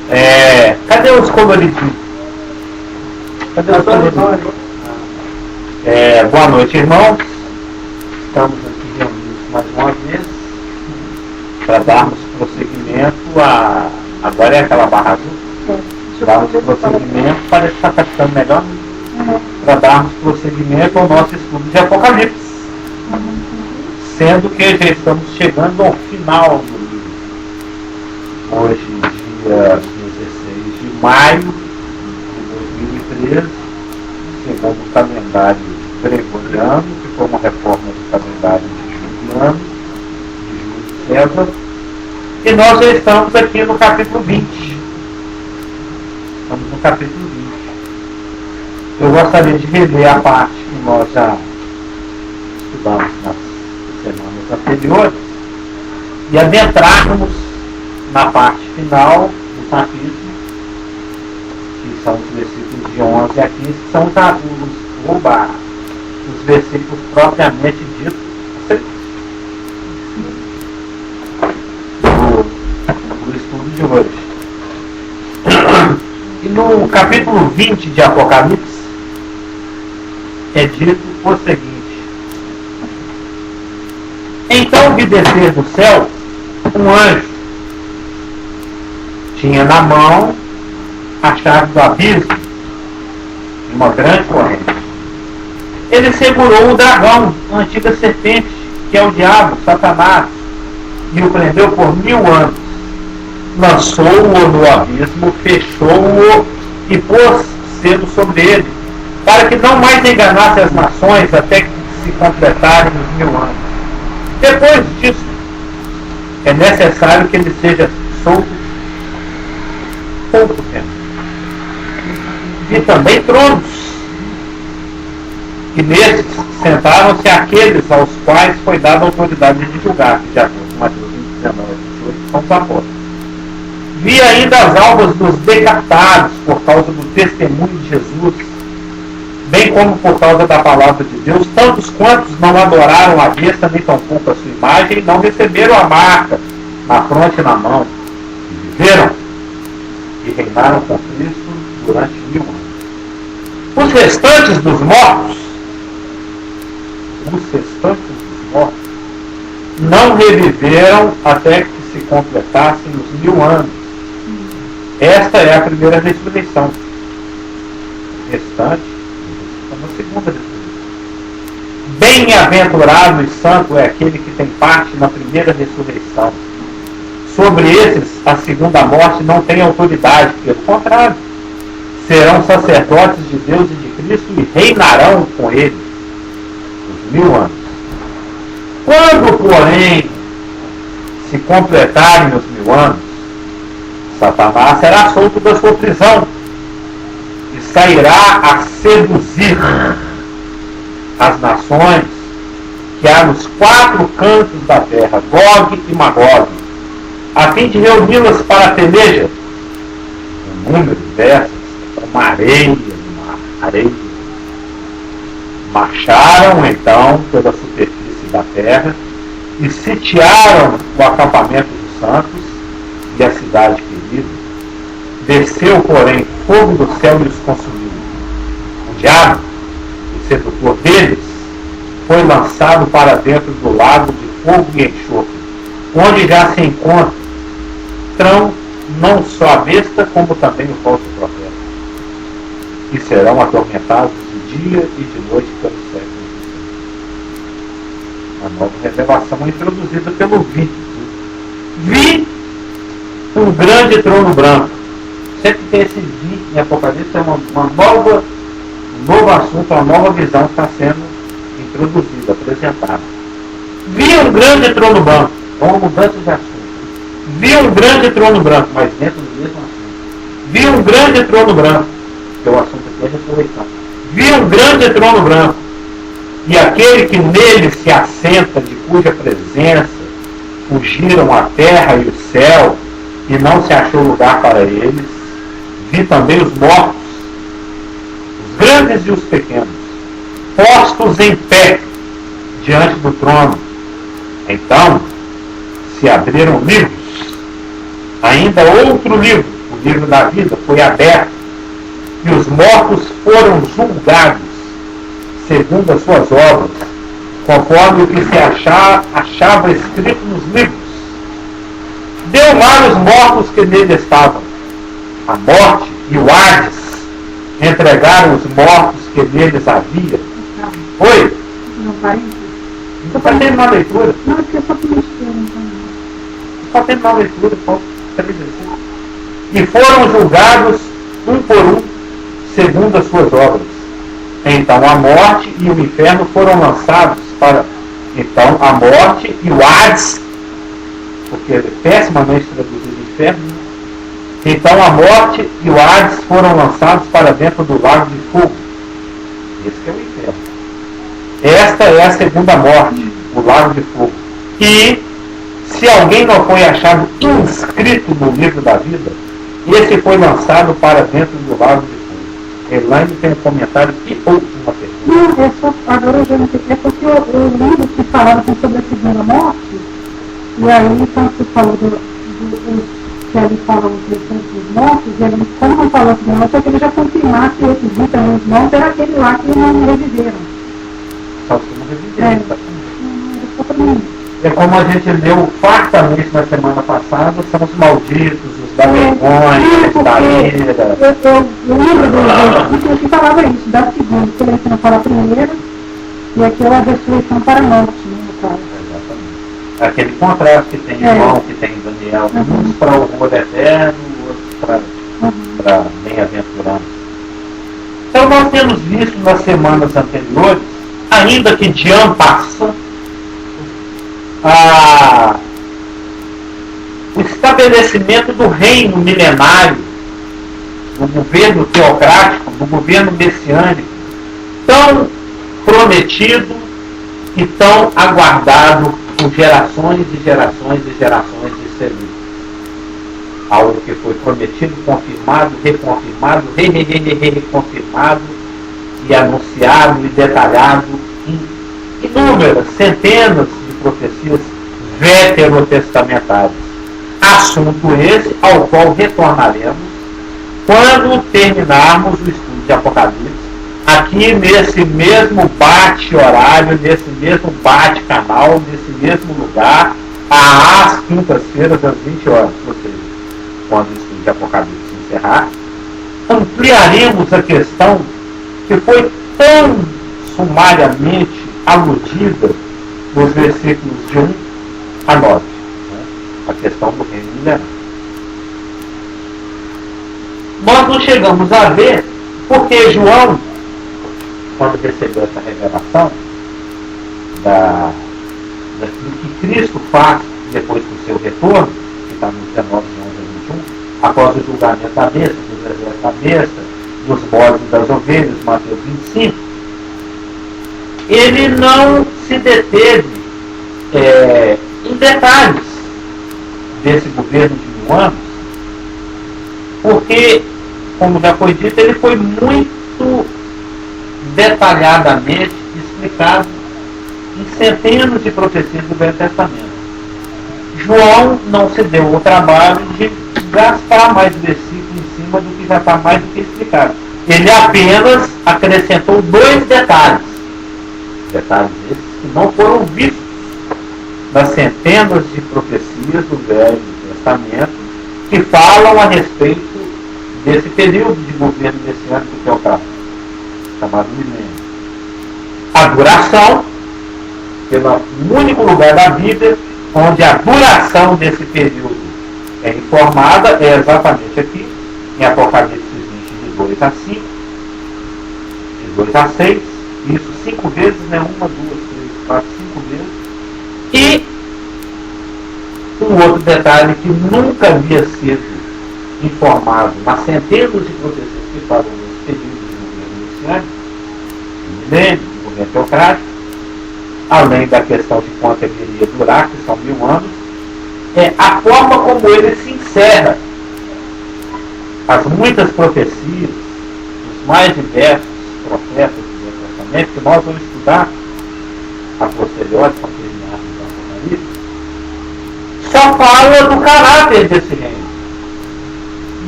Cadê os coloridinhos? Boa noite, irmãos. Estamos aqui reunidos mais uma vez para darmos prosseguimento a... Agora é aquela barra azul? Darmos prosseguimento, parece que está captando melhor, para darmos prosseguimento ao nosso estudo de Apocalipse. Sendo que já estamos chegando ao final do livro. Hoje, dia 16 de maio de 2013, segundo o calendário gregoriano, que foi uma reforma do calendário de Juliano, de Júlio César, e nós já estamos aqui no capítulo 20. Estamos no capítulo 20. Eu gostaria de reler a parte que nós já estudamos nas semanas anteriores e adentrarmos na parte final do capítulo, que são os versículos de 11 a 15, que são os versículos propriamente ditos do estudo de hoje. E no capítulo 20 de Apocalipse é dito o seguinte: então vi descer do céu um anjo. Tinha na mão a chave do abismo e uma grande corrente. Ele segurou o dragão, a antiga serpente, que é o diabo, Satanás, e o prendeu por 1000 anos. Lançou-o no abismo, fechou-o e pôs selo sobre ele, para que não mais enganasse as nações até que se completarem os 1000 anos. Depois disso, é necessário que ele seja solto pouco tempo. E também tronos. E nesses sentaram-se aqueles aos quais foi dada a autoridade de julgar, que de acordo com Mateus 19, 28, são os apóstolos. Vi ainda as almas dos decapitados por causa do testemunho de Jesus, bem como por causa da palavra de Deus, tantos quantos não adoraram a besta, nem tampouco a sua imagem, e não receberam a marca na fronte e na mão, e viveram e reinaram com Cristo durante 1000 anos. Os restantes dos mortos não reviveram até que se completassem os 1000 anos. Esta é a primeira ressurreição. O restante é uma segunda ressurreição. Bem-aventurado e santo é aquele que tem parte na primeira ressurreição. Sobre esses, a segunda morte não tem autoridade, pelo contrário, serão sacerdotes de Deus e de Cristo e reinarão com ele os 1000 anos. Quando, porém, se completarem os 1000 anos, Satanás será solto da sua prisão e sairá a seduzir as nações que há nos 4 cantos da terra, Gog e Magog, a fim de reuni-las para a peleja. O número dessas é como areia do mar. Areia. Marcharam então pela superfície da terra e sitiaram o acampamento dos santos e a cidade querida. Desceu, porém, fogo do céu e os consumiu. O diabo, o sedutor deles, foi lançado para dentro do lago de fogo e enxofre, onde já se encontram não só a besta, como também o falso profeta, e serão atormentados de dia e de noite pelos séculos. A nova revelação é introduzida pelo Vi. Vi um grande trono branco. Sempre tem esse Vi em Apocalipse, é um novo assunto, uma nova visão está sendo introduzida, apresentada. Vi um grande trono branco, uma mudança de assunto. Vi um grande trono branco, mas dentro do mesmo assunto. Vi um grande trono branco, que é o assunto aqui é ressurreição. Vi um grande trono branco, e aquele que nele se assenta, de cuja presença fugiram a terra e o céu, e não se achou lugar para eles. Vi também os mortos, os grandes e os pequenos, postos em pé diante do trono. Então se abriram livros, ainda outro livro, o o livro da vida foi aberto e os mortos foram julgados segundo as suas obras, conforme o que se achava escrito nos livros. Deu lá os mortos que nele estavam. A morte e o Hades entregaram os mortos que neles havia. Oi? Não vai? Só para terminar a leitura. Não, é porque eu só fiz então. Só terminar a leitura, pode. E foram julgados um por um, segundo as suas obras. Então a morte e o inferno foram lançados para... Então a morte e o Hades, porque é pessimamente traduzido inferno. Então a morte e o Hades foram lançados para dentro do lago de fogo. Esse que é o inferno. Esta é a segunda morte, o lago de fogo. E se alguém não foi achado inscrito no livro da vida, esse foi lançado para dentro do lago de fogo. Elaine tem um comentário e ou uma pergunta. Não, é só, agora eu já não sei, é porque eu lembro que falaram sobre a segunda morte, e aí quando você falou que ele fala os restantes dos mortos, ele, como não falou assim, não, só que ele já confirmasse que esses 20 anos mortos era aquele lá que não reviveram. Só que não reviveram. Só para mim. É como a gente leu fartamente na semana passada, são os malditos, os da vergonha, os da ira. Eu lembro do versículo que falava isso, da segunda, que ele não fala a primeira, e aqui é a ressurreição para a morte, né, no caso. Exatamente. Aquele contraste que tem João, que tem Daniel, uns para o horror eterno, outros para bem-aventurança. Então nós temos visto nas semanas anteriores, ainda que de ano passado, o estabelecimento do reino milenário, do governo teocrático, do governo messiânico, tão prometido e tão aguardado por gerações e gerações e gerações de seres. Algo que foi prometido, confirmado, reconfirmado, reconfirmado e anunciado e detalhado em inúmeras, centenas de profecias veterotestamentárias. Assunto esse ao qual retornaremos quando terminarmos o estudo de Apocalipse, aqui nesse mesmo bate-horário, nesse mesmo bate-canal, nesse mesmo lugar, às quintas-feiras, às 20 horas, ou seja, quando o estudo de Apocalipse encerrar, ampliaremos a questão que foi tão sumariamente aludida nos versículos de 1 a 9, né? A questão do reino milenar. Nós não chegamos a ver porque João, quando recebeu essa revelação do que Cristo faz depois do seu retorno, que está no 19, 11 a 21, após o julgamento da besta, dos exércitos da besta, dos bodes e das ovelhas, Mateus 25, ele não se deteve em detalhes desse governo de 1000 anos, porque, como já foi dito, ele foi muito detalhadamente explicado em centenas de profecias do Velho Testamento. João não se deu o trabalho de gastar mais versículos em cima do que já está mais do que explicado. Ele apenas acrescentou 2 detalhes. Detalhes esses que não foram vistos nas centenas de profecias do Velho Testamento que falam a respeito desse período de governo messiânico teocrático, chamado milênio. A duração, pelo único lugar da Bíblia onde a duração desse período é informada, é exatamente aqui, em Apocalipse 20, de 2 a 5, de 2 a 6, isso 5 vezes, né? 1, 2, 3, 4, 5 vezes. E um outro detalhe que nunca havia sido informado nas centenas de profecias que falam nesse período de governo messiânico, de milênio, de governo teocrático, além da questão de quanto ele iria durar, que são 1000 anos, é a forma como ele se encerra. As muitas profecias, os mais diversos profetas do Velho Testamento, que nós vamos estudar a posteriori, para terminarmos o Apocalipse, só fala do caráter desse reino.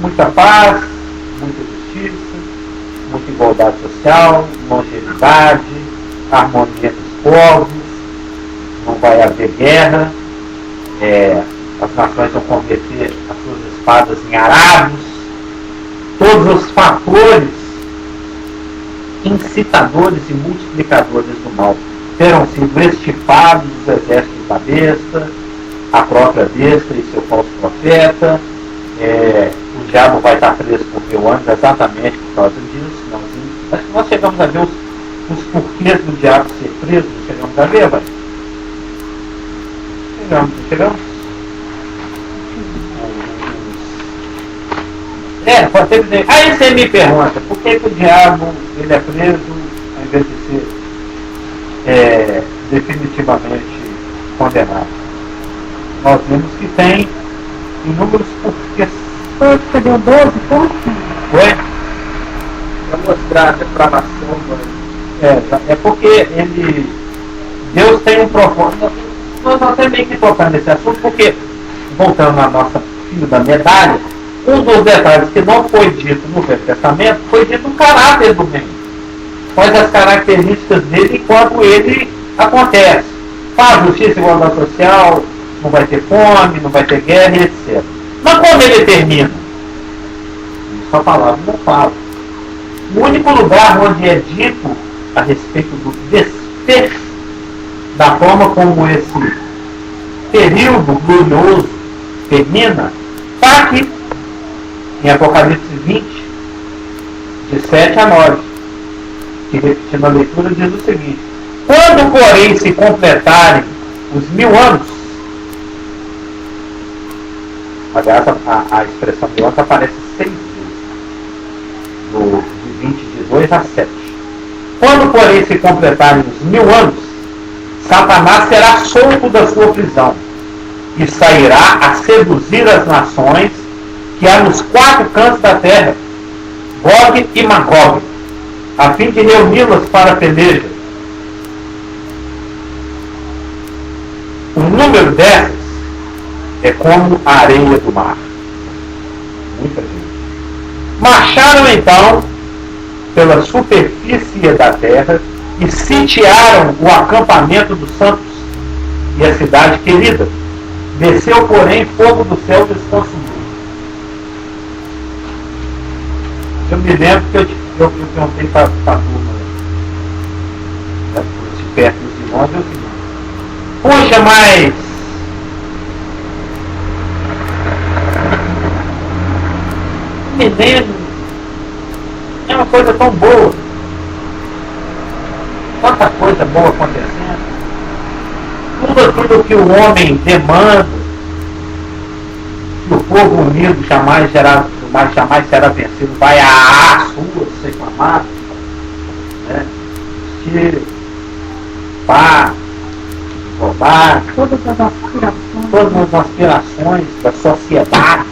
muita paz, muita justiça, muita igualdade social, longevidade, harmonia entre os povos, não vai haver guerra, as nações vão converter as suas espadas em arados, todos os fatores incitadores e multiplicadores do mal terão sido extirpados dos exércitos da besta, a própria besta e seu falso profeta. O diabo vai estar preso por 1000 anos exatamente por causa disso. Acho que nós chegamos a ver os porquês do diabo ser preso, não chegamos a ver, vai? Chegamos? Pode ser dizer. Aí você me pergunta, por que o diabo ele é preso ao invés de ser definitivamente condenado? Nós vimos que tem inúmeros porquês. Você deu 12 pontos? Oi? Para mostrar a depravação. É porque Deus tem um propósito. Nós temos meio que tocar nesse assunto, porque, voltando na nossa fio da medalha, um dos detalhes que não foi dito no Velho Testamento foi dito o caráter do bem. Quais as características dele enquanto ele acontece. Faz justiça e igualdade social, não vai ter fome, não vai ter guerra, etc. Mas quando ele termina? Isso a palavra não fala. O único lugar onde é dito a respeito do desfecho, da forma como esse período glorioso termina, está aqui, em Apocalipse 20, de 7 a 9, que, repetindo a leitura, diz o seguinte: quando, porém, se completarem os 1000 anos, aliás, a expressão 1000 anos aparece 6 vezes, de 20, de 2 a 7. Quando, porém, se completarem os 1000 anos, Satanás será solto da sua prisão e sairá a seduzir as nações que há nos 4 cantos da terra, Gog e Magog, a fim de reuni-las para a peleja. O número dessas é como a areia do mar. Muita gente. Marcharam então pela superfície da terra e sitiaram o acampamento dos santos e a cidade querida. Desceu, porém, fogo do céu e os consumiu. Eu me lembro que eu perguntei para a turma de perto dos irmãos, eu disse: puxa, mas milênio é uma coisa tão boa, tanta coisa boa acontecendo, tudo aquilo que o homem demanda, que o povo unido jamais será vencido, vai a sua ser clamado, né? Tire, pá, roubar, todas as aspirações das sociedades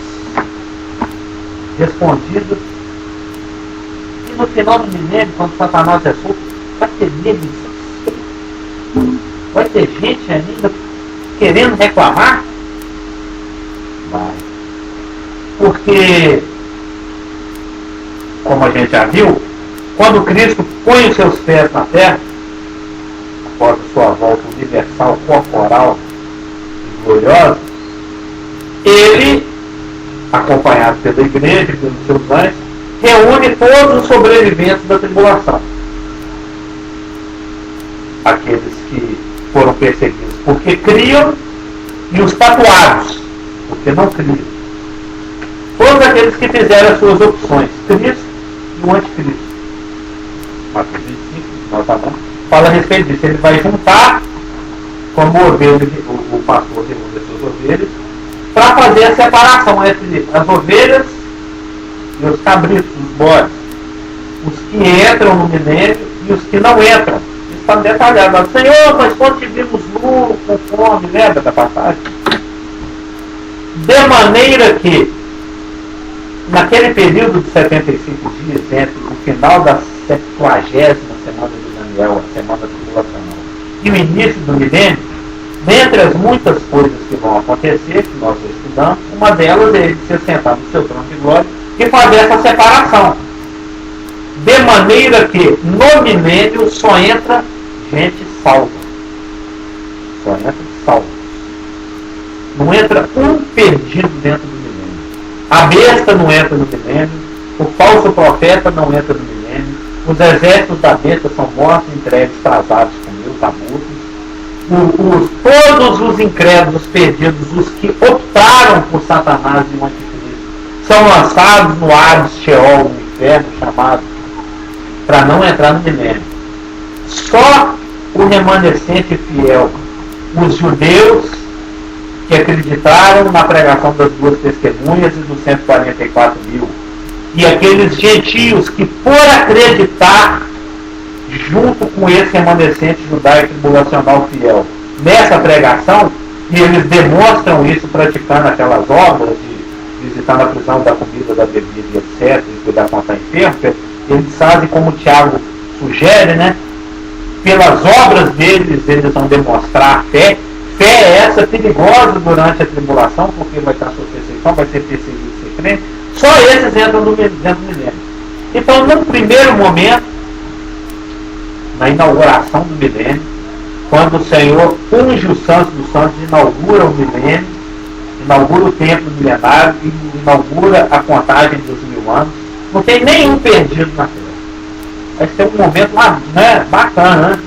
respondidas. E no final do milênio, quando Satanás é solto, vai ter medo, vai ter gente ainda querendo reclamar? Vai. Porque, como a gente já viu, quando Cristo põe os seus pés na terra, após a sua volta universal, corporal e gloriosa, ele, acompanhado pela igreja e pelos seus anjos, reúne todos os sobreviventes da tribulação. Aqueles que foram perseguidos porque criam e os tatuados porque não criam. Todos aqueles que fizeram as suas opções, Cristo e o anticristo. Mateus 25, nós falamos, fala a respeito disso. Ele vai juntar, como o pastor reúne as suas ovelhas, para fazer a separação entre as ovelhas e os cabritos, os bodes, os que entram no milênio e os que não entram. Isso está detalhado. Senhor, mas quando te vimos nu, com fome, lembra da passagem? De maneira que, naquele período de 75 dias, entre o final da 70ª semana de Daniel, a semana tribulacional, e o início do milênio, dentre as muitas coisas que vão acontecer, que nós estudamos, uma delas é ele se sentar no seu trono de glória e fazer essa separação. De maneira que no milênio só entra gente salva. Só entra salvos. Não entra um perdido dentro do milênio. A besta não entra no milênio. O falso profeta não entra no milênio. Os exércitos da besta são mortos, entregues, travados com Deus, abusos. Todos os incrédulos perdidos, os que optaram por Satanás e o anticristo, são lançados no Hades, Sheol, no inferno chamado, para não entrar no milênio. Só o remanescente fiel, os judeus que acreditaram na pregação das duas testemunhas e dos 144 mil, e aqueles gentios que, por acreditar junto com esse remanescente judaico tribulacional fiel nessa pregação, e eles demonstram isso praticando aquelas obras de visitar na prisão, da comida, da bebida, etc., e cuidar com a enfermo, eles fazem como o Tiago sugere, né? Pelas obras deles, eles vão demonstrar a fé. Fé é essa perigosa durante a tribulação, porque vai estar sob perseguição, vai ser perseguido, ser crente. Só esses entram dentro do milênio. Então, no primeiro momento, na inauguração do milênio, quando o Senhor unge os santos dos santos, inaugura o milênio, inaugura o templo milenário e inaugura a contagem dos 1000 anos, não tem nenhum perdido na terra. Vai ser um momento bacana, né?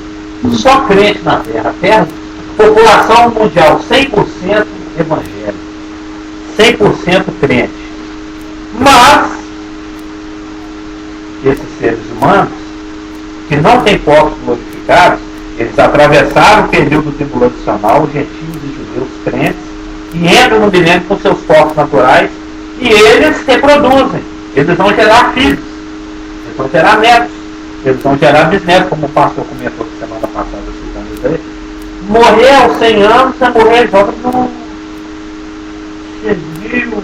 Só crente na terra. A terra, população mundial 100% evangélica, 100% crente. Mas esses seres humanos que não têm corpos glorificados, eles atravessaram o período tribulacional, gentios e judeus crentes, e entram no milênio com seus corpos naturais, e eles reproduzem. Eles vão gerar filhos, eles vão gerar netos, eles vão gerar bisnetos, como o pastor comentou semana passada, citando isso aí. Morrer aos 100 anos, você morrer volta no civil,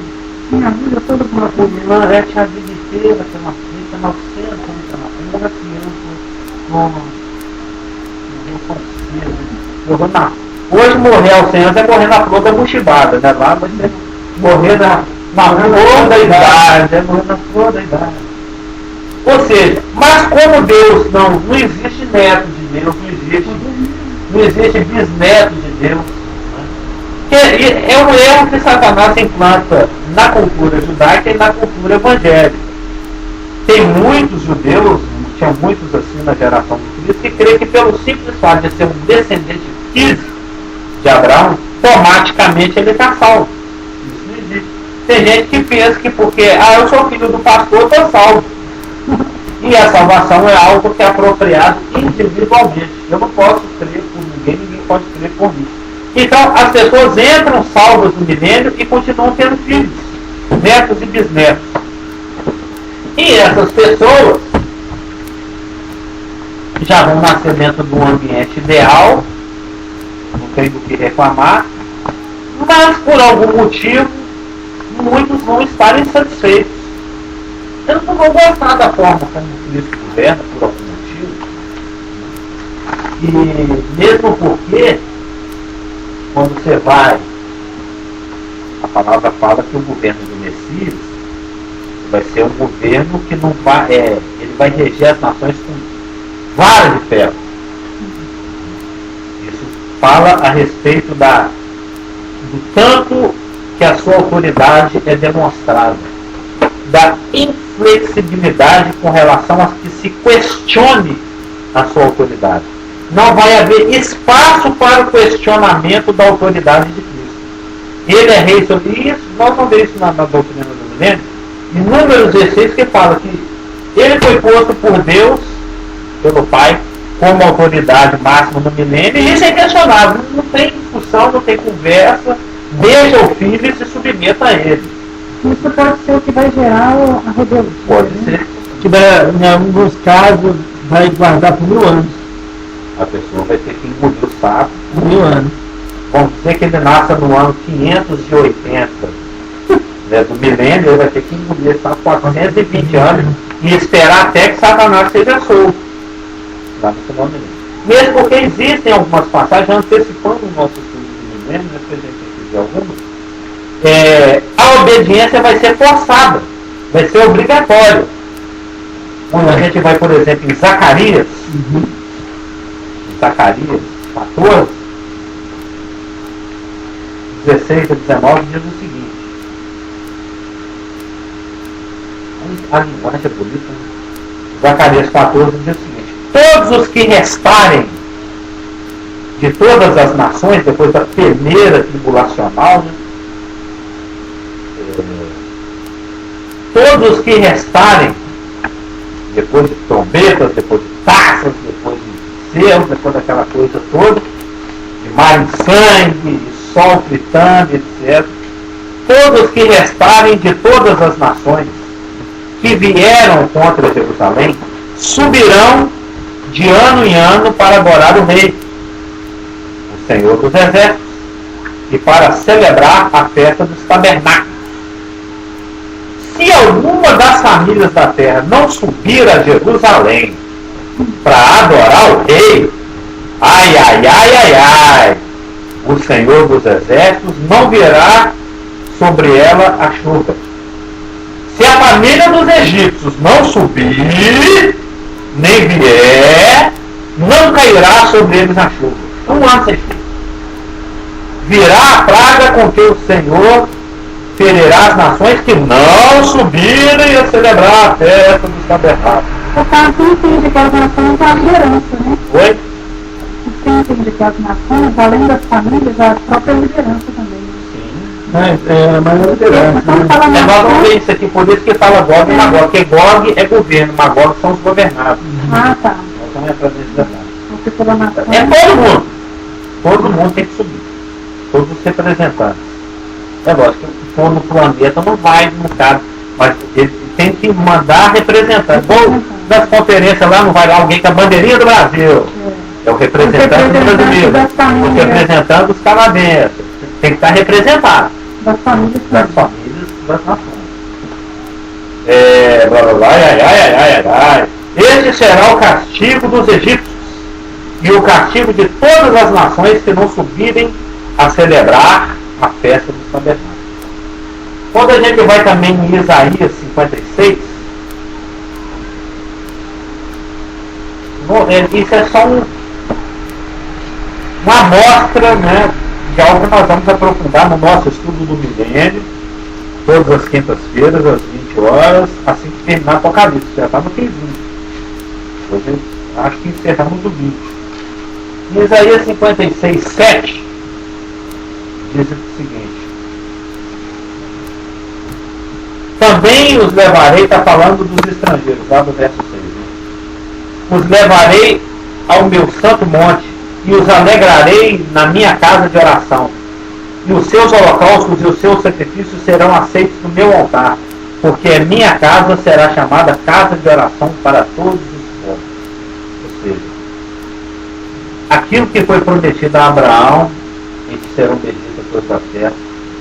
minha vida toda com uma coisa, é a vida inteira, tem uma filha, 900 anos, uma criança, não consigo. Hoje morrer aos 100 anos é morrer na flor da mochibada, né? Lá vai ser morrer na flor da idade, é morrer na flor da idade. Ou seja, mas como Deus não existe neto de Deus, não existe bisneto de Deus. É um erro que Satanás implanta na cultura judaica e na cultura evangélica. Tem muitos judeus, tinha muitos assim na geração de Cristo, que creem que pelo simples fato de ser um descendente físico de Abraão, automaticamente ele está salvo. Isso não existe. Tem gente que pensa que porque eu sou filho do pastor, eu estou salvo. E a salvação é algo que é apropriado individualmente. Eu não posso crer por ninguém pode crer por mim. Então, as pessoas entram salvas no milênio e continuam tendo filhos, netos e bisnetos. E essas pessoas já vão nascer dentro de um ambiente ideal, não tem do que reclamar, mas por algum motivo, muitos vão estar insatisfeitos. Eles não vão gostar da forma como o Cristo governa, por algum motivo. E mesmo porque, quando você vai, a palavra fala que o governo do Messias vai ser um governo que não vai, ele vai reger as nações com vara de ferro. Isso fala a respeito do tanto que a sua autoridade é demonstrada, da inflexibilidade com relação a que se questione a sua autoridade. Não vai haver espaço para o questionamento da autoridade de Cristo. Ele é rei sobre isso, nós vamos ver isso na doutrina do milênio, em Números 16, que fala que ele foi posto por Deus, pelo Pai, como autoridade máxima no milênio, e isso é questionável, não tem discussão, não tem conversa, deixa o filho e se submeta a ele. Isso pode ser o que vai gerar a rebelião. Pode ser. Que em alguns casos vai guardar por 1000 anos. A pessoa vai ter que engolir o sapo. 1000 anos. Vamos dizer que ele nasça no ano 580, né, do milênio, ele vai ter que engolir esse sapo 420 anos e esperar até que Satanás seja solto. Lá no final do milênio. Mesmo porque existem algumas passagens, antecipando o nosso estudo do milênio, né, se a gente quiser algumas, a obediência vai ser forçada. vai ser obrigatório. Quando a gente vai, por exemplo, em Zacarias, Zacarias 14, 16 a 19, diz o seguinte. A linguagem é bonita. Zacarias 14 diz o seguinte: todos os que restarem de todas as nações, depois da peneira tribulacional, né? Todos os que restarem, depois de trombetas, depois de taças, depois de selo, depois daquela coisa toda, de mar em sangue, de sol fritando, etc. Todos que restarem de todas as nações que vieram contra Jerusalém subirão de ano em ano para adorar o Rei, o Senhor dos Exércitos, e para celebrar a festa dos tabernáculos. Se alguma das famílias da terra não subir a Jerusalém para adorar o Rei, ai, ai, ai, ai, ai, o Senhor dos Exércitos não virá sobre ela a chuva. Se a família dos egípcios não subir, nem vier, não cairá sobre eles a chuva. Um ano sem chuva. Virá a praga com que o Senhor ferirá as nações que não subirem a celebrar a festa dos tabernáculos. Portanto, entende que as nações a liderança, né? Oi? Você entende que as nações, além das famílias, a própria liderança também. Sim. Mas a liderança. Nós vamos ver isso aqui, por isso que fala Gog e Magog, porque Gog é governo, Magog são os governados. Ah, tá. Nós vamos entrar nesse detalhe. Porque pela nação. É todo mundo. Todo mundo tem que subir. Todos os representantes. É lógico que for no planeta não vai, no caso, mas ele tem que mandar representantes. Bom, nas conferências lá não vai lá alguém com a bandeirinha do Brasil. É o representante do brasileiro. O representante dos canadenses. Tem que estar representado. Das famílias. Das famílias das nações. Blá blá blá, ai, ai, ai, ai, ai. Este será o castigo dos egípcios e o castigo de todas as nações que não subirem a celebrar a festa dos tabernáculos. Quando a gente vai também em Isaías 56, isso é só uma amostra, né, de algo que nós vamos aprofundar no nosso estudo do milênio, todas as quintas-feiras, às 20 horas, assim que terminar o Apocalipse. Já está no finzinho. Hoje acho que encerramos o vídeo. Em Isaías 56, 7, diz o seguinte: também os levarei, está falando dos estrangeiros, lá do verso 6, né? Os levarei ao meu santo monte e os alegrarei na minha casa de oração. E os seus holocaustos e os seus sacrifícios serão aceitos no meu altar, porque a minha casa será chamada casa de oração para todos os povos. Ou seja, aquilo que foi prometido a Abraão, em que serão benditas todas as terras,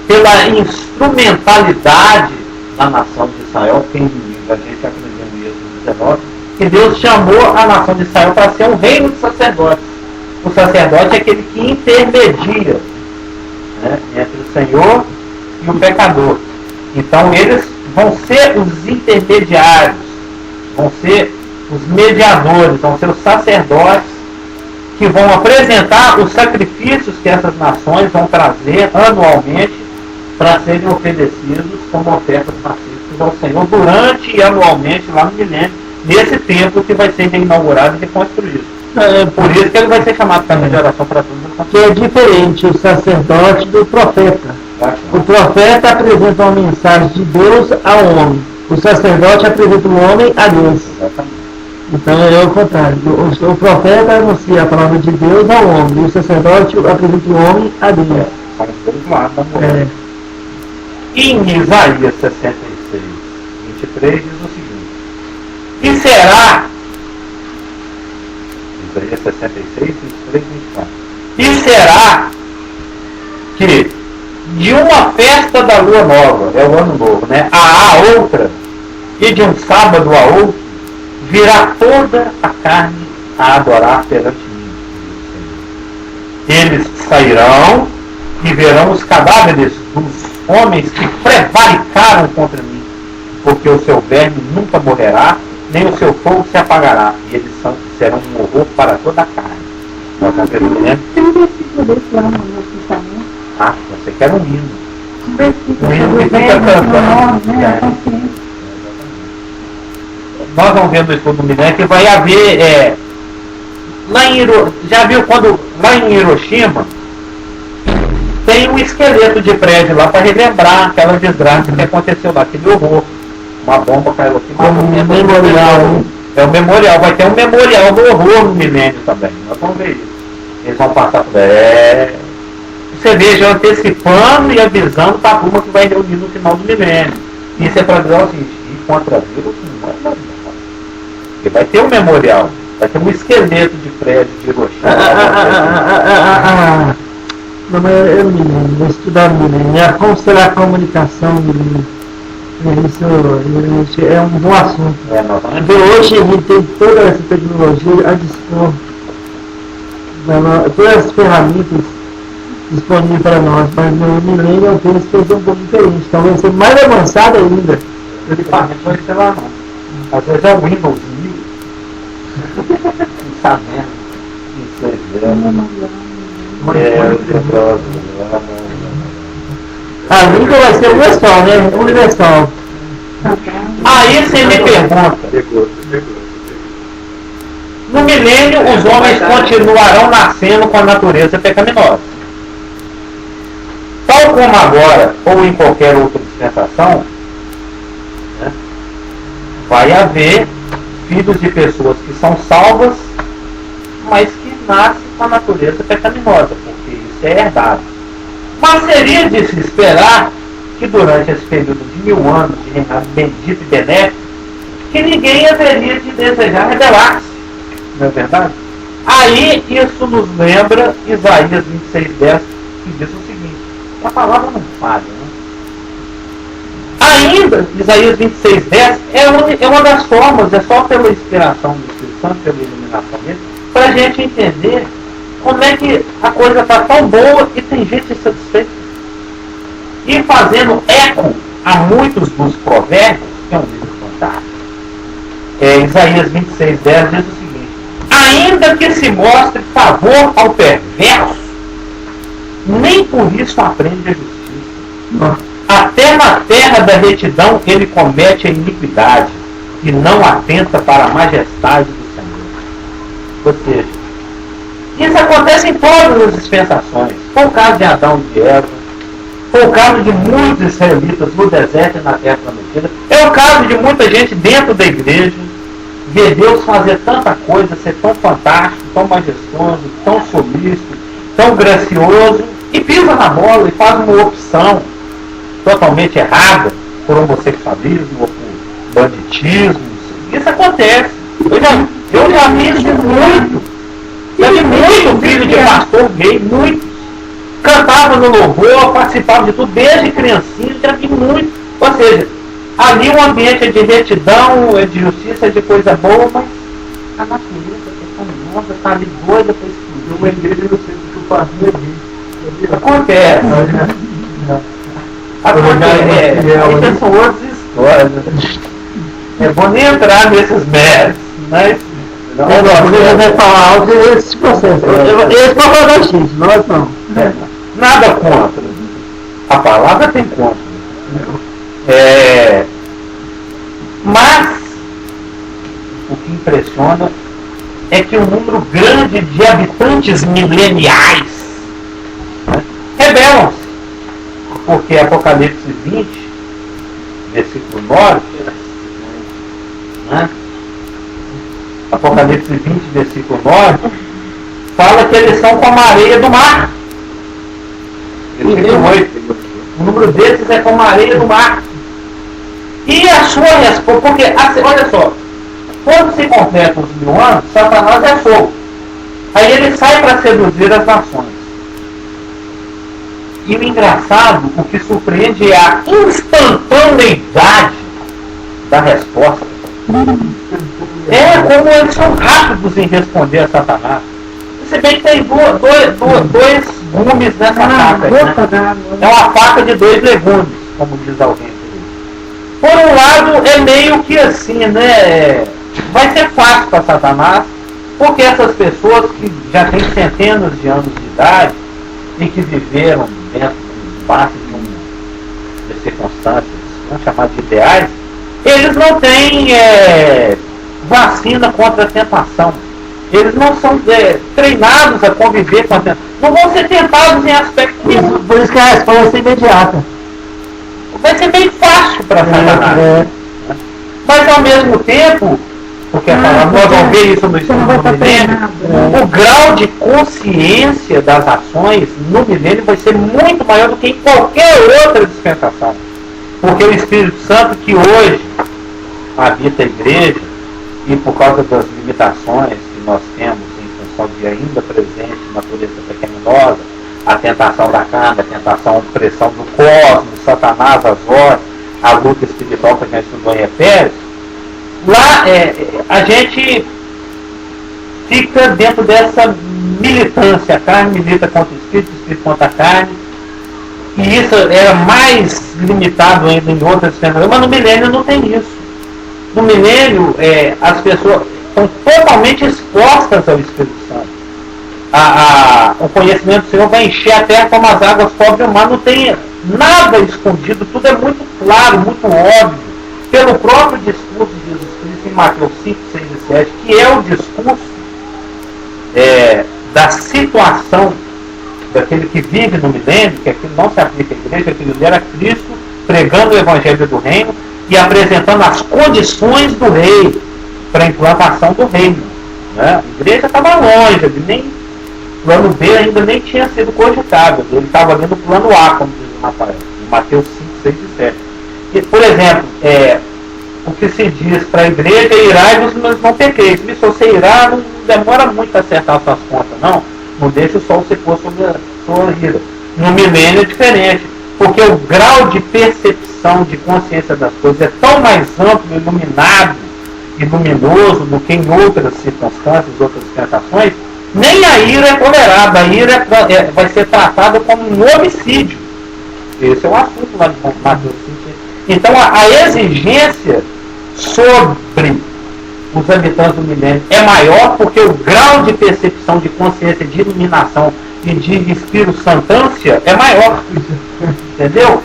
pela instrumentalidade da nação de Israel, quem a gente aprendeu em Êxodo 19, que Deus chamou a nação de Israel para ser um reino de sacerdotes. O sacerdote é aquele que intermedia, né, entre o Senhor e o pecador. Então eles vão ser os intermediários, vão ser os mediadores, vão ser os sacerdotes que vão apresentar os sacrifícios que essas nações vão trazer anualmente para serem oferecidos como ofertas pacíficas ao Senhor durante e anualmente lá no milênio, nesse templo que vai ser reinaugurado e reconstruído. Por isso que ele vai ser chamado casa de oração para todos. Que é diferente o sacerdote do profeta. O profeta apresenta uma mensagem de Deus ao homem. O sacerdote apresenta o homem a Deus. Exatamente. Então é o contrário. O profeta anuncia a palavra de Deus ao homem. E o sacerdote apresenta o homem a Deus. São os dois lados da moeda. E em Isaías 66, 23 diz o seguinte: e será, Isaías 66, 23, 24, e será que de uma festa da lua nova, é o ano novo, né, a outra, e de um sábado a outro, virá toda a carne a adorar perante mim. Eles sairão e verão os cadáveres dos homens que prevaricaram contra mim, porque o seu verme nunca morrerá, nem o seu fogo se apagará, e eles serão um horror para toda a carne. Nós vamos ver o milênio. Tem um versículo desse lá no Novo Testamento. Ah, você quer um hino. Um versículo Um hino sobre que o fica verbo, cantando. né? A consciência. Nós vamos ver no estudo do milênio que vai haver, lá em já viu quando, lá em Hiroshima, tem um esqueleto de prédio lá para relembrar aquela desgraça que aconteceu lá, aquele horror. Uma bomba caiu aqui, Como um memorial. É um memorial, vai ter um memorial do horror no milênio também. Nós vamos ver isso. Eles vão passar por. Você veja antecipando e avisando para a turma que vai reunir no final do milênio. Isso é para dizer o seguinte, ir contra vírus não é nada. Porque vai ter um memorial, vai ter um esqueleto de prédio de Hiroshima. Não, mas eu me lembro, vou estudar o milênio. Como será a comunicação do milênio? Isso é um bom assunto. Porque hoje a gente tem toda essa tecnologia a dispor, todas as ferramentas disponíveis para nós, mas no milênio eu penso que vai ser um pouco diferente, então vai ser mais avançado ainda. O equipamento vai ser lá não. Às vezes é o Windows 1000. Não sabe mesmo. Não sei. A língua vai ser universal, né? Universal. Aí você me pergunta. No milênio, os homens continuarão nascendo com a natureza pecaminosa. Tal como agora, ou em qualquer outra dispensação, né, vai haver filhos de pessoas que são salvas, mas que nascem com a natureza pecaminosa, porque isso é herdado. Mas seria de se esperar que durante esse período de 1000 anos de reinado bendito e benéfico, que ninguém haveria de desejar rebelar-se. Não é verdade? Aí isso nos lembra Isaías 26:10, que diz o seguinte, que a palavra não falha, né? Ainda, Isaías 26:10 é uma das formas, é só pela inspiração do Espírito Santo, pela iluminação dele, para a gente entender como é que a coisa está tão boa e tem gente insatisfeita. E fazendo eco a muitos dos provérbios, que é um livro fantástico, Isaías 26:10 diz o seguinte, ainda que se mostre favor ao perverso, nem por isso aprende a justiça. Até na terra da retidão ele comete a iniquidade e não atenta para a majestade do Senhor. Ou seja, isso acontece em todas as dispensações. Foi o caso de Adão e de Eva, foi o caso de muitos israelitas no deserto e na terra prometida, é o caso de muita gente dentro da igreja, ver Deus fazer tanta coisa, ser tão fantástico, tão majestoso, tão solícito, tão gracioso, e pisa na bola e faz uma opção totalmente errada por homossexualismo ou por banditismo. Isso acontece. Eu já vi isso muito. Eu vi muito filho de pastor gay, muito. Cantava no louvor, participava de tudo, desde criancinha, já vi muito. Ou seja, ali o ambiente é de retidão, é de justiça, é de coisa boa, mas a natureza é tão nova, está ali doida para explodir. Uma igreja no centro que o pastor é gay. Acontece. Essas são outras histórias. É bom nem entrar nesses méritos, mas Você vai falar algo desse processo. Eles vão falar X, nós não. Nada contra. A palavra tem contra. Mas o que impressiona é que um número grande de habitantes mileniais, né, rebelam-se. Porque Apocalipse 20, versículo 9, né? Apocalipse 20, versículo 9, fala que eles são como a areia do mar. Versículo 8. O número desses é como a areia do mar. E a sua resposta, porque, olha só, quando se completam os 1000 anos, Satanás é fogo. Aí ele sai para seduzir as nações. E o engraçado, o que surpreende é a instantaneidade da resposta. Como eles são rápidos em responder a Satanás. Se bem que tem dois gumes nessa faca. Né? É uma faca de 2 legumes, como diz alguém. Por um lado, é meio que assim, né? Vai ser fácil para Satanás, porque essas pessoas que já têm centenas de anos de idade e que viveram dentro de circunstâncias, vamos chamar de ideais, eles não têm vacina contra a tentação. Eles não são treinados a conviver com a tentação. Não vão ser tentados em aspecto nenhum. Por isso que a resposta é imediata. Vai ser bem fácil para Satanás. Mas ao mesmo tempo, porque nós vamos ver isso no estudo do milênio, o grau de consciência das ações no milênio vai ser muito maior do que em qualquer outra dispensação. Porque o Espírito Santo que hoje habita a igreja, e por causa das limitações que nós temos em função de ainda presente natureza pecaminosa, a tentação da carne, a tentação, a pressão do cosmos, Satanás, as horas, a luta espiritual que a gente estudou em Efésios, lá a gente fica dentro dessa militância. A carne milita contra o espírito contra a carne, e isso é mais limitado ainda em outras dispensações, mas no milênio não tem isso. No milênio, as pessoas estão totalmente expostas ao Espírito Santo. O conhecimento do Senhor vai encher a terra como as águas cobrem o mar. Não tem nada escondido, tudo é muito claro, muito óbvio. Pelo próprio discurso de Jesus Cristo em Mateus 5, 6 e 7, que é o discurso da situação daquele que vive no milênio, que aquilo não se aplica à igreja, aquilo era Cristo pregando o Evangelho do Reino e apresentando as condições do rei para a implantação do reino. Né? A igreja estava longe, nem plano B ainda nem tinha sido cogitado, ele estava ali no plano A, como diz o Rafael, em Mateus 5, 6 e 7. E, por exemplo, o que se diz para a igreja é irai-vos, mas não pequeis. Se você irá, não demora muito a acertar suas contas, não deixa o sol se pôr sobre a sua ira. No milênio é diferente, porque o grau de percepção, de consciência das coisas é tão mais amplo, iluminado e luminoso do que em outras circunstâncias, outras dispensações. Nem a ira é tolerada, a ira vai ser tratada como um homicídio. Esse é o assunto lá de Mateus 5. Então a exigência sobre os habitantes do milênio é maior porque o grau de percepção, de consciência, de iluminação e de Espírito Santância é maior. Entendeu?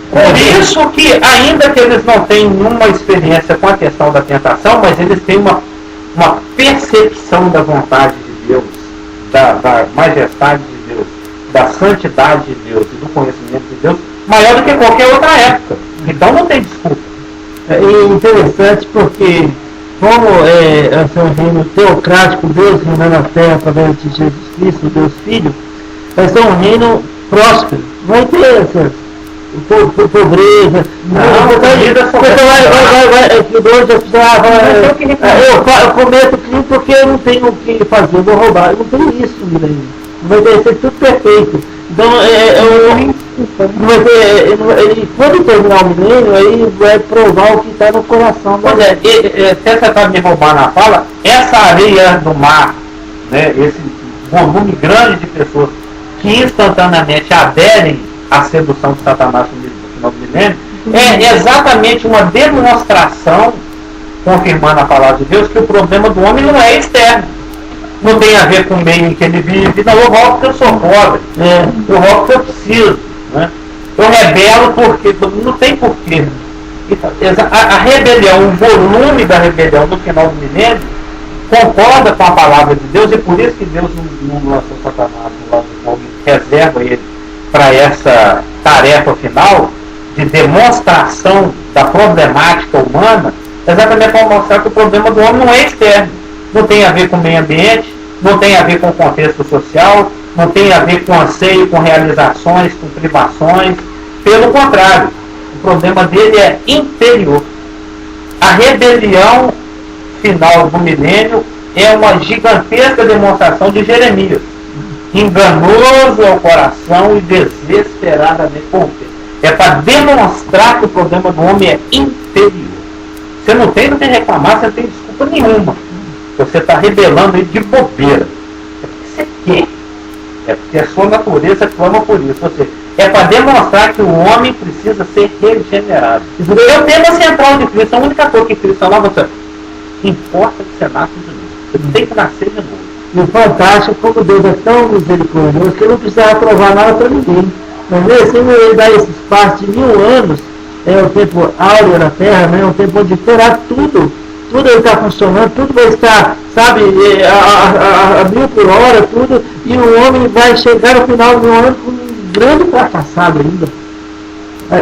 Por isso que, ainda que eles não tenham nenhuma experiência com a questão da tentação, mas eles têm uma percepção da vontade de Deus, da majestade de Deus, da santidade de Deus e do conhecimento de Deus, maior do que qualquer outra época. Então não tem desculpa. É interessante porque, como é um reino teocrático, Deus reinando na terra através de Jesus Cristo, Deus Filho, vai ser um reino próspero. Vai ter pobreza. Eu cometo crime porque eu não tenho o que fazer, eu vou roubar. Não tem isso, Milenio. Vai ser tudo perfeito. Então, quando terminar o milênio, aí vai provar o que está no coração. Pois se você está me roubando a fala, essa areia do mar, né, esse volume grande de pessoas que instantaneamente aderem à sedução de Satanás no final do milênio, é exatamente uma demonstração, confirmando a palavra de Deus, que o problema do homem não é externo. Não tem a ver com o meio em que ele vive. Não, eu roubo porque eu sou pobre. Eu roubo porque eu preciso. Né? Eu rebelo porque... Não tem porquê. A rebelião, o volume da rebelião no final do milênio concorda com a palavra de Deus, e por isso que Deus não lançou Satanás no lado do homem, reserva ele para essa tarefa final de demonstração da problemática humana, exatamente para mostrar que o problema do homem não é externo. Não tem a ver com o meio ambiente, não tem a ver com o contexto social, não tem a ver com anseio, com realizações, com privações. Pelo contrário, o problema dele é interior. A rebelião final do milênio é uma gigantesca demonstração de Jeremias. Enganoso é o coração e desesperadamente corrupto. É para demonstrar que o problema do homem é interior. Você não tem que reclamar, você não tem desculpa nenhuma. Você está rebelando aí de bobeira. É porque você quer. É porque a sua natureza clama por isso. Você é para demonstrar que o homem precisa ser regenerado. É o tema central de Cristo, a única coisa que Cristo falava é: importa que você nasça de novo. Você tem que nascer de novo. E o fantástico, como Deus é tão misericordioso, que ele não precisava provar nada para ninguém. Mas mesmo ele dá esse espaço de 1000 anos, é o tempo áureo na Terra, né? É um tempo onde terá tudo ele está funcionando, tudo vai estar, sabe, a 1000 por hora, tudo, e o homem vai chegar no final do ano com um grande fracassado ainda.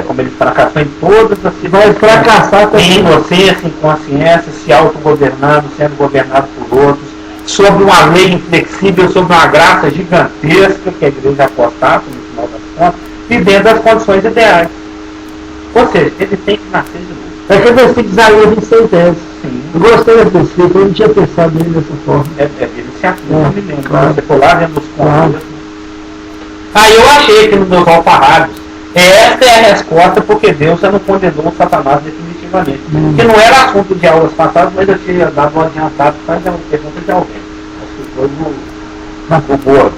Como ele fracassou em todas as cidades. Vai fracassar também. Em inocência, em consciência, se autogovernando, sendo governado por outros, sobre uma lei inflexível, sobre uma graça gigantesca que a igreja apostasse no final das contas, e dentro das condições ideais. Ou seja, ele tem que nascer de novo. É que você tem que usar o 26 10. Sim. Eu gostei desse versículo, eu não tinha pensado nele dessa forma. Ele se afirma, claro. Você for lá dentro dos pontos. Aí eu achei que nos meus alfarrábios, esta é a resposta porque Deus já não condenou o Satanás definitivamente. Que não era assunto de aulas passadas, mas eu tinha dado um adiantado para uma pergunta de alguém. Acho que foi no Borgo.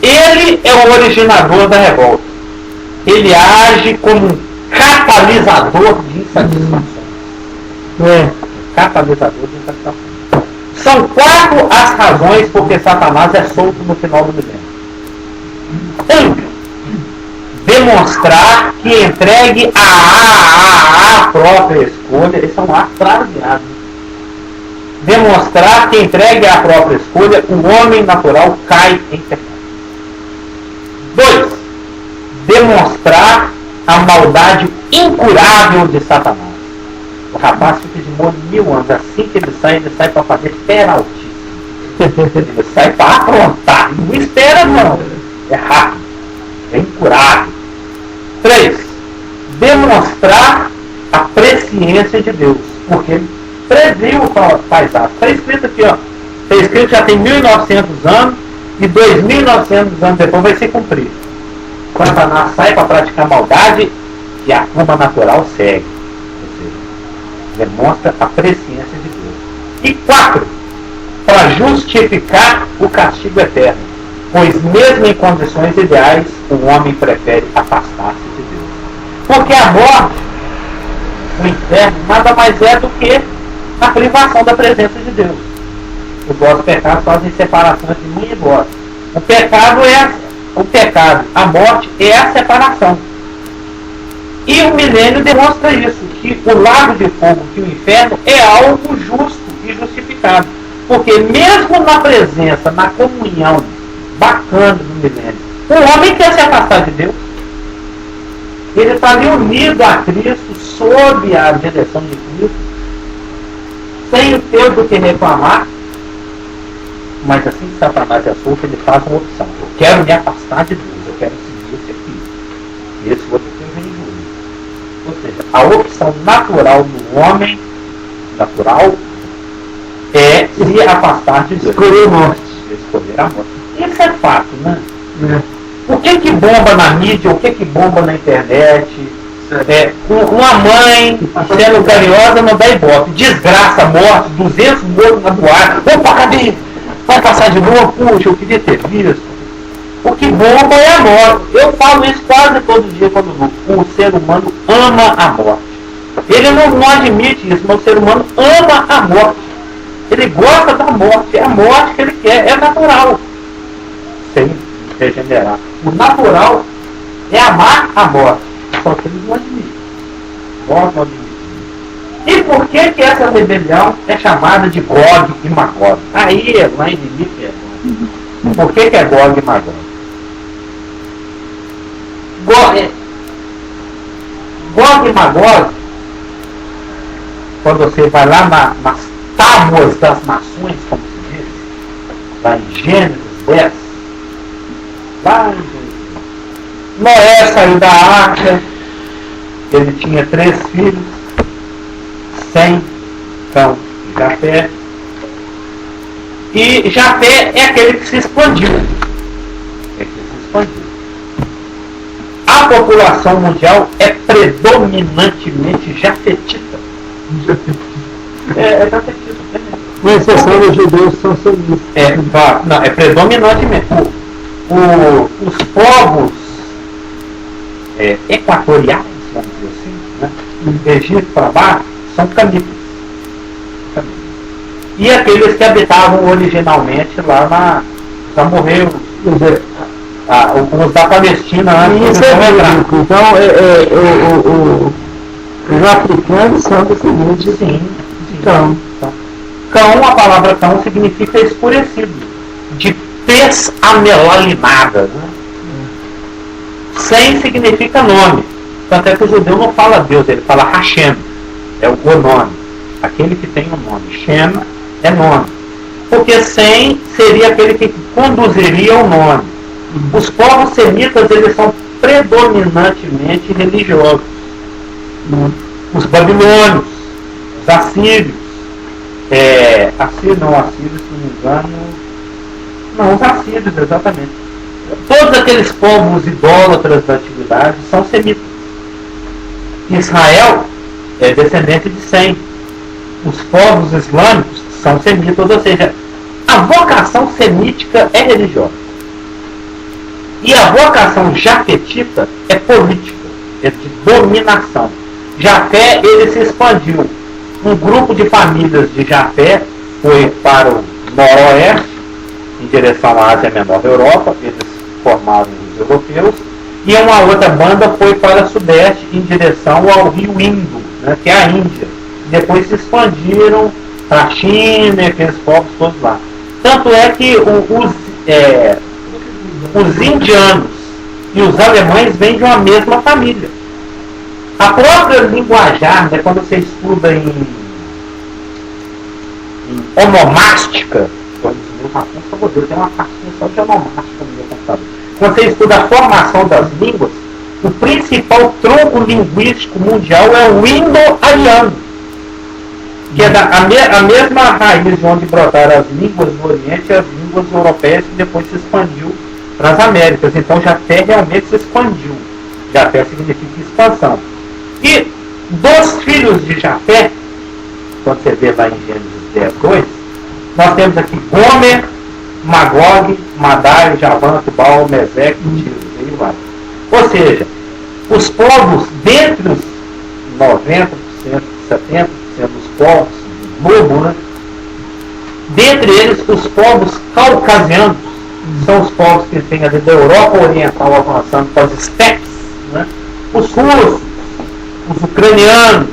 Ele é o originador da revolta. Ele age como um catalisador de insatisfação. Catalisador de insatisfação. São 4 as razões por que Satanás é solto no final do milênio. 1. Demonstrar que entregue a própria escolha. Eles são atos fraseados. Demonstrar que entregue a própria escolha, o homem natural cai em pecado. 2. Demonstrar a maldade incurável de Satanás. O rapaz fica de molho 1000 anos. Assim que ele sai para fazer peraltice. Ele sai para aprontar. Não espera não. É rápido. É incurável. 3. Demonstrar a presciência de Deus. Porque ele previu o paisagem. Está escrito aqui, ó. Está escrito já tem 1900 anos. E 2900 anos depois vai se cumprir. Satanás sai para praticar maldade e a curva natural segue. Ou seja, demonstra a presciência de Deus. E 4. Para justificar o castigo eterno. Pois mesmo em condições ideais, o homem prefere afastar-se de Deus. Porque a morte, o inferno, nada mais é do que a privação da presença de Deus. Os nossos pecados fazem separação entre mim e vós. O pecado, a morte é a separação. E o milênio demonstra isso, que o lago de fogo, que o inferno, é algo justo e justificado. Porque mesmo na presença, na comunhão bacana do milênio, o homem quer se afastar de Deus. Ele está ali unido a Cristo, sob a direção de Cristo, sem ter do que reclamar. Mas assim que Satanás é solto, ele faz uma opção. Eu quero me afastar de Deus, eu quero seguir esse aqui. Esse outro aqui vem junto. Ou seja, a opção natural do homem, natural, é se afastar de Deus. Escolher a morte. Escolher a morte. Isso é fato, né? O que bomba na mídia, o que bomba na internet? Uma mãe sendo carinhosa não dá ibope. Desgraça, morte, 200 mortos na boate. Opa, cadê? Vai passar de novo? Puxa, eu queria ter visto. O que bomba é a morte. Eu falo isso quase todo dia quando o ser humano ama a morte. Ele não admite isso, mas o ser humano ama a morte. Ele gosta da morte. É a morte que ele quer. É natural. Sem regenerar. O natural é amar a morte. Só que eles não admitem. Nós não admitimos. E por que essa rebelião é chamada de Gog e Magog? Aí lá em me pergunta. Por que é Gog e Magog? Gog e Magog, quando você vai lá nas tábuas das nações, como se diz, lá em Gênesis 10, lá em Gênesis, Noé saiu da arca, ele tinha 3 filhos, Sem, Cão e Jafé. E Jafé é aquele que se expandiu. A população mundial é predominantemente jafetita. É jafetita. Com exceção dos judeus que são sionistas. Não, é predominantemente. os povos equatoriais, vamos dizer assim, né? Do Egito para baixo, são camitas. E aqueles que habitavam originalmente lá na amorreus, os da Palestina antes de entrar. Então, os africanos são descendentes. Sim. Então, Cão, a palavra cão significa escurecido, de tez amelalinada, né? Sem significa nome. Tanto é que o judeu não fala Deus, ele fala Hashem, é o nome, aquele que tem o nome. Shem é nome, porque Sem seria aquele que conduziria o nome. Os povos semitas, eles são predominantemente religiosos. Os babilônios, os assírios, assírios, se não me engano, não, os assírios, exatamente. Todos aqueles povos idólatras da antiguidade são semitas. Israel é descendente de Sem. Os povos islâmicos são semitas, ou seja, a vocação semítica é religiosa. E a vocação jafetita é política, é de dominação. Jafé, ele se expandiu. Um grupo de famílias de Jafé foi para o noroeste, em direção à Ásia Menor da Europa, eles formaram os europeus, e uma outra banda foi para o sudeste, em direção ao rio Indo, né, que é a Índia. Depois se expandiram para a China, aqueles povos todos lá. Tanto é que os indianos e os alemães vêm de uma mesma família. A própria linguajar, né, quando você estuda em onomástica, tem uma parte só de onomástica no meu computador. Quando você estuda a formação das línguas, o principal tronco linguístico mundial é o indo-ariano, que é a mesma raiz de onde brotaram as línguas do Oriente e as línguas europeias, que depois se expandiu para as Américas. Então Jafé realmente se expandiu. Jafé significa expansão. E dos filhos de Jafé, quando você vê lá em Gênesis 10:2, nós temos aqui Gomer, Magog, Madai, Javã, Tubal, Meseque e Tiras. Aí vai. Ou seja, os povos, dentre os 90%, 70% dos povos do globo, né? Dentre eles, os povos caucasianos são os povos que têm ali da Europa Oriental avançando para as estepes, né? Os russos, os ucranianos,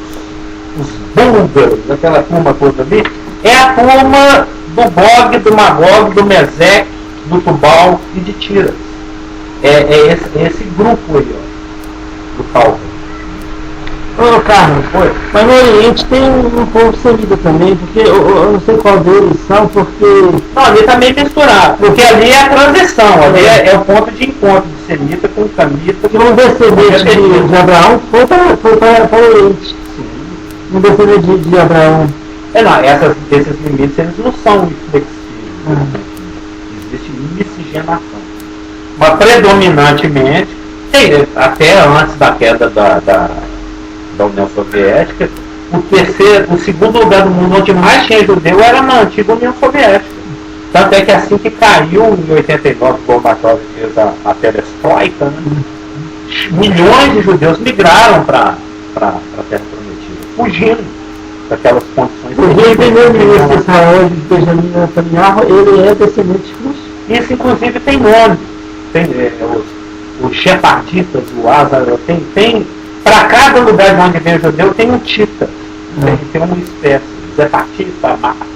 os búlgaros, aquela turma toda ali, é a turma do Gog, do Magog, do Meseque, do Tubal e de Tiras. É esse grupo aí, ó, do Cáucaso. Ô Carlos, mas no Oriente tem um povo semita também, porque eu não sei qual deles são, porque... Não, ali está meio misturado, porque ali é a transição, ali é o ponto de encontro de semita com camita. Que um descendente de Abraão foi para o Oriente. Sim. Um descendente de Abraão. Não, esses limites eles não são inflexíveis. Existe miscigenação. Mas predominantemente, até antes da queda da União Soviética, o segundo lugar do mundo onde mais tinha judeu era na antiga União Soviética. Tanto é que assim que caiu em 89, Gorbachev fez a perestroika, né? Milhões de judeus migraram para a Terra Prometida, fugindo daquelas condições. O primeiro-ministro de Israel, Benjamin Netanyahu, ele é descendente russo. Isso inclusive tem nome. Tem os sheparditas, o Ázaro, tem para cada lugar de onde vem o judeu tem um tita, tem uma espécie, Zepatita, Mapatita,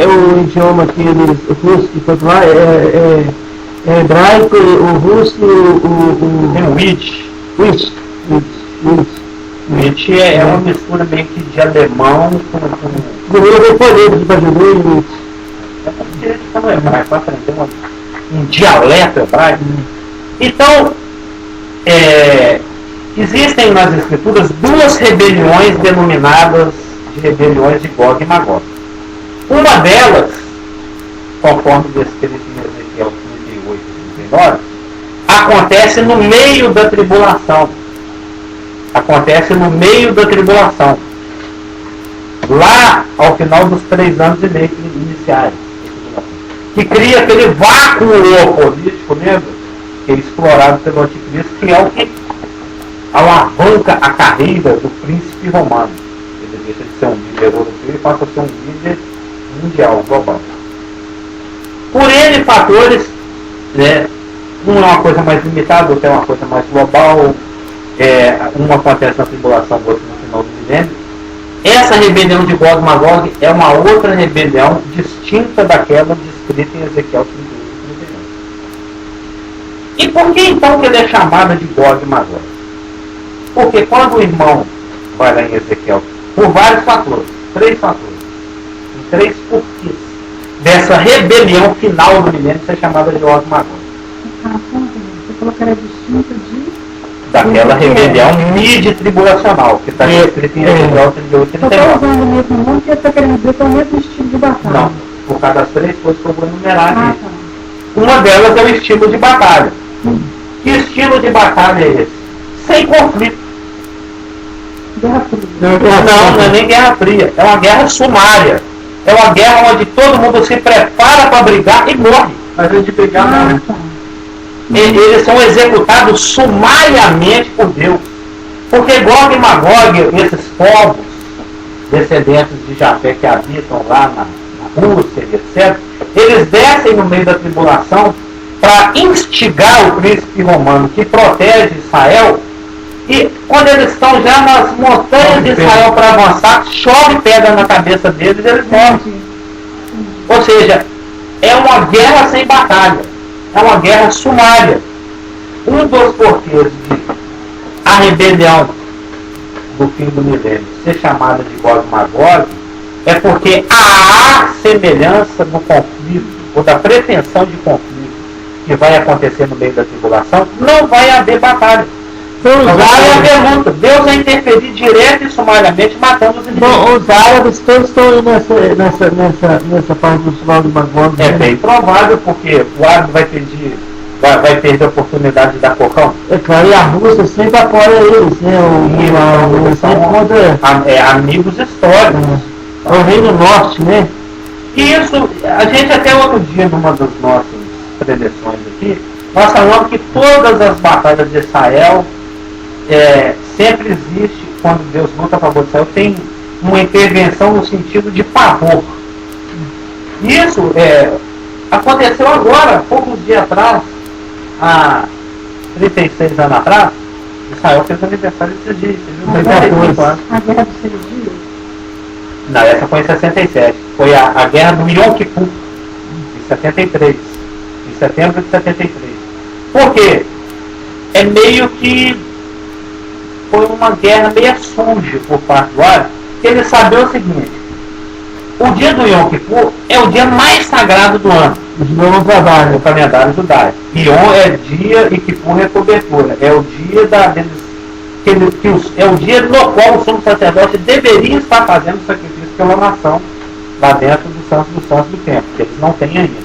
o idioma que eles, o russo que foi lá é hebraico, o russo, tem o Yiddish. Yiddish é uma mistura meio que de alemão com eu falei para judeu e Yiddish. Não é hebraico, para aprender um dialeto hebraico. Então, existem nas escrituras duas rebeliões denominadas de rebeliões de Gog e Magog. Uma delas, conforme descrito em Ezequiel 38 e 39, acontece no meio da tribulação. Acontece no meio da tribulação. Lá, ao final dos 3 anos e meio iniciais. que cria aquele vácuo político, lembra? Que é explorado pelo anticristo, que é o que alavanca a carreira do príncipe romano. Ele deixa de ser um líder europeu e passa a ser um líder mundial, global. Por N fatores, né, um é uma coisa mais limitada, outro é uma coisa mais global, uma acontece na tribulação, o outro no final do milênio. Essa rebelião de Gog e Magog é uma outra rebelião distinta daquela descrita em Ezequiel 31 e 31. E por que então que ele é chamado de Gog e Magog? Porque quando o irmão vai lá em Ezequiel, por vários fatores, 3 fatores, em 3 porquês dessa rebelião final do milênio ser chamada de Gog e Magog. Você falou que era distinto de... Daquela rebelião midi-tribulacional, que está escrito em Ezequiel 38 e 39. Você está usando o mesmo nome que você está querendo dizer que é o mesmo estilo de batalha. Não, por causa das 3 coisas que eu vou enumerar aqui. Tá. Uma delas é o estilo de batalha. Que estilo de batalha é esse? Sem conflito. Guerra Fria. Não é nem guerra fria. É uma guerra sumária. É uma guerra onde todo mundo se prepara para brigar e morre. Mas a gente brigar não. Tá. Eles são executados sumariamente por Deus. Porque Gog e Magog, esses povos descendentes de Jafé que habitam lá na Rússia, etc., eles descem no meio da tribulação para instigar o príncipe romano que protege Israel. E quando eles estão já nas montanhas de Israel para avançar, chove pedra na cabeça deles e eles morrem. Ou seja, é uma guerra sem batalha. É uma guerra sumária. Um dos porquês de a rebelião do fim do milênio ser chamada de Gog e Magog é porque há semelhança no conflito, ou da pretensão de conflito que vai acontecer no meio da tribulação, não vai haver batalha. Não vai haver luta. Deus vai interferir direto e sumariamente matando os inimigos. Bom, os árabes todos estão aí nessa parte do final do Magog. É bem provável, porque o árabe vai perder a oportunidade de dar cocão. É claro, e a Rússia sempre apoia eles, né? O sempre contra amigos históricos. o Reino Norte, né? E isso, a gente até outro dia, numa das nossas preleções aqui, nós falamos que todas as batalhas de Israel sempre existe, quando Deus luta a favor de Israel, tem uma intervenção no sentido de favor. Isso aconteceu agora, poucos dias atrás, há 36 anos atrás, Israel fez aniversário desses dias, A Guerra dos 6 Dias? Não, essa foi em 67. Foi a guerra do Yom Kippur, em 73. Em setembro de 73. Por quê? É meio que foi uma guerra meio suja por parte do árabe, porque eles sabiam o seguinte: o dia do Yom Kippur é o dia mais sagrado do ano. Os não trabalham. No calendário judaico. Yom é dia e Kippur é cobertura. É o dia é o dia no qual o sumo sacerdote deveria estar fazendo sacrifício pela nação lá dentro do santo dos santos do templo, que eles não têm ainda.